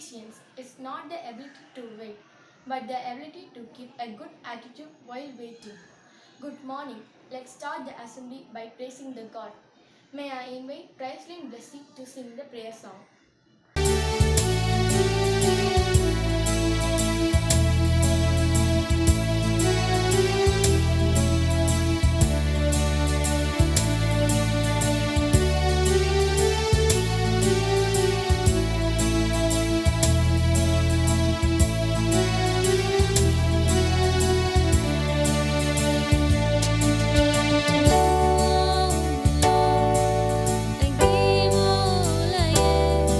Patience is not the ability to wait, but the ability to keep a good attitude while waiting. Good morning. Let's start the assembly by praising the God. May I invite Pricelin Blessing to sing the prayer song. Oh Lord, I give all I am.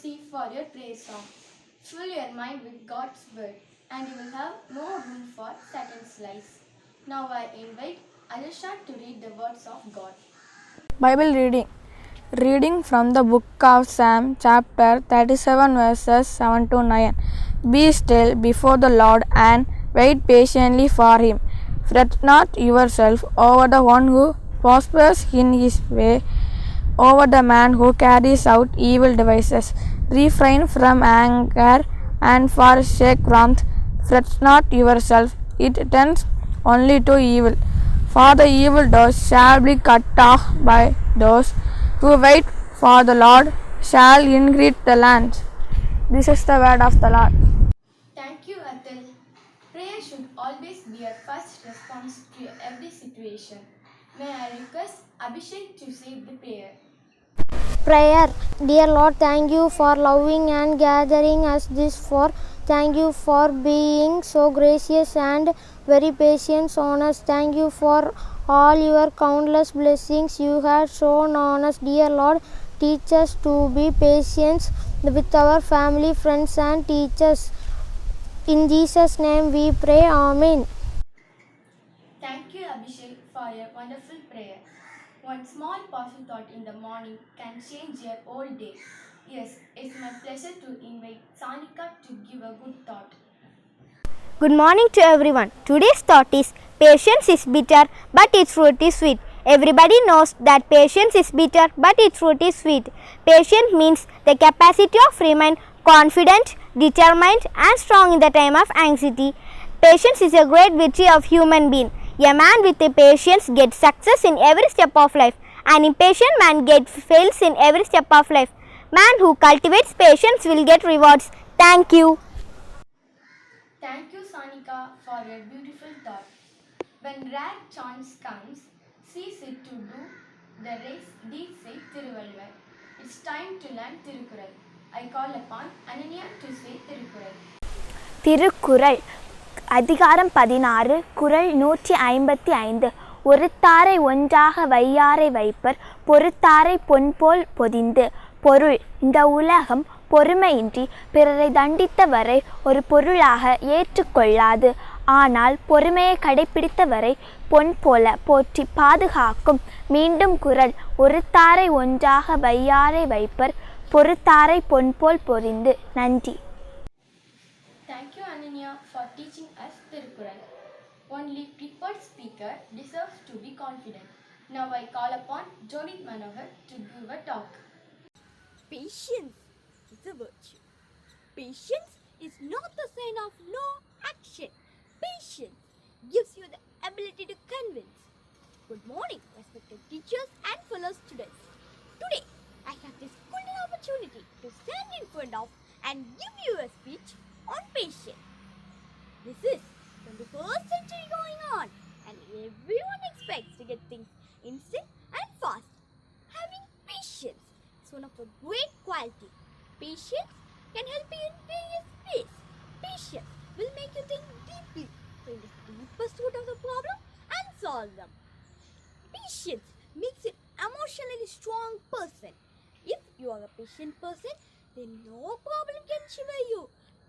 receive for your praise song. Fill your mind with God's word and you will have no room for Satan's lies. Now I invite Alisha to read the words of God. Bible reading. Reading from the book of Psalm, chapter 37, verses 7 to 9. Be still before the Lord and wait patiently for him. Fret not yourself over the one who prospers in his way, over the man who carries out evil devices. Refrain from anger and forsake wrath. Fret not yourself, it tends only to evil. For the evildoers shall be cut off by those who wait for the Lord shall inherit the land. This is the word of the Lord. Thank you, Atul. Prayer should always be our first response to every situation. May I request Abhishek to say the prayer. Prayer. Dear Lord, thank you for loving and gathering us this far. Thank you for being so gracious and very patient on us. Thank you for all your countless blessings you have shown on us. Dear Lord, teach us to be patient with our family, friends, and teachers. In Jesus' name we pray. Amen. Thank you, Abhishek, for your wonderful prayer. One small positive thought in the morning can change your whole day. Yes, it's my pleasure to invite Sanika to give a good thought. Good morning to everyone. Today's thought is patience is bitter but its fruit is sweet. Everybody knows that patience is bitter but its fruit is sweet. Patience means the capacity of remain confident, determined and strong in the time of anxiety. Patience is a great virtue of human being. A man with a patience gets success in every step of life. An impatient man fails in every step of life. Man who cultivates patience will get rewards. Thank you. Thank you, Sanika, for your beautiful thought. When rare chance comes, cease it to do the race, deed say Thiruvalvar. It's time to learn Tirukural. I call upon Ananya to say Tirukural. Thirukkural அதிகாரம் 16 குறள் 155 ஒருத்தாரை ஒன்றாக வையாரை wiper பொறுத்தாரை பொன்போல் பொதிந்து. பொருள் இந்த உலகம் பொறுமையின்றி பிறரை தண்டித்தவரை ஒரு பொருளாக ஏற்றுக்கொள்ளாது. ஆனால் பொறுமையை கடைபிடித்தவரை பொன் போல போற்றி பாதுகாக்கும். மீண்டும் குறள் ஒருத்தாரை ஒன்றாக வையாரை வைப்பர் பொறுத்தாரை பொன்போல் பொதிந்து. நன்றி. Thank you, Ananya, for teaching us Tirukural. Only prepared speaker deserves to be confident. Now I call upon Jodit Manohar to give a talk. Patience is a virtue. Patience is not the sign of no action. Patience gives you the ability to convince. Good morning, respected teachers and fellow students. Today, I have this golden opportunity to stand in front of and give you a speech on patience. This is 21st century going on and everyone expects to get things instant and fast. Having patience is one of the great qualities. Patience can help you in various ways. Patience will make you think deeply, find the deepest root of the problem and solve them. Patience makes you an emotionally strong person. If you are a patient person, then no problem can shiver you.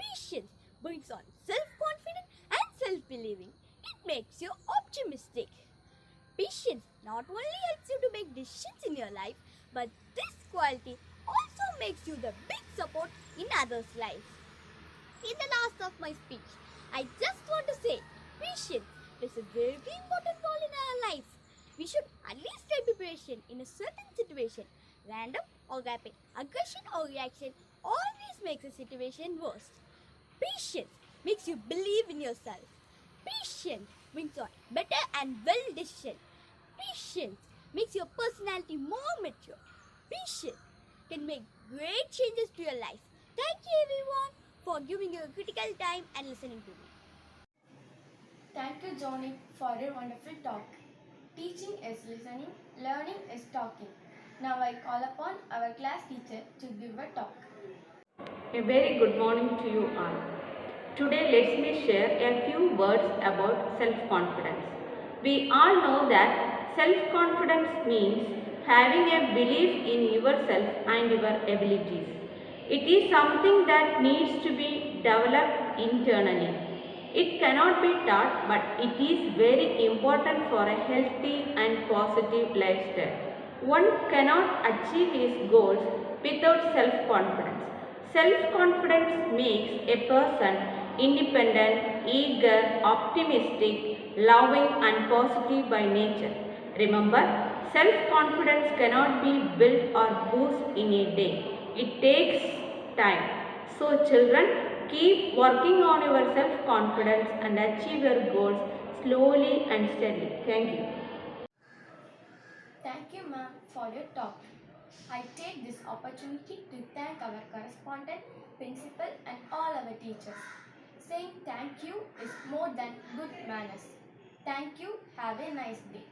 Patience brings on self-confidence and self-believing. It makes you optimistic. Patience not only helps you to make decisions in your life, but this quality also makes you the big support in others' lives. In the last of my speech, I just want to say patience plays a very important role in our life. We should at least try to be patient in a certain situation. Random or rapid aggression or reaction always makes a situation worse. Patience makes you believe in yourself. Patience brings on better and well decision. Patience makes your personality more mature. Patience can make great changes to your life. Thank you everyone for giving you a critical time and listening to me. Thank you, Johnny, for your wonderful talk. Teaching is listening, learning is talking. Now I call upon our class teacher to give a talk. A very good morning to you all. Today let me share a few words about self-confidence. We all know that self-confidence means having a belief in yourself and your abilities. It is something that needs to be developed internally. It cannot be taught, but it is very important for a healthy and positive lifestyle. One cannot achieve his goals without self-confidence. Self-confidence makes a person independent, eager, optimistic, loving and positive by nature. Remember, self-confidence cannot be built or boosted in a day. It takes time. So children, keep working on your self-confidence and achieve your goals slowly and steadily. Thank you. Thank you, ma'am, for your talk. I take this opportunity to thank our correspondent, principal, and all our teachers. Saying thank you is more than good manners. Thank you. Have a nice day.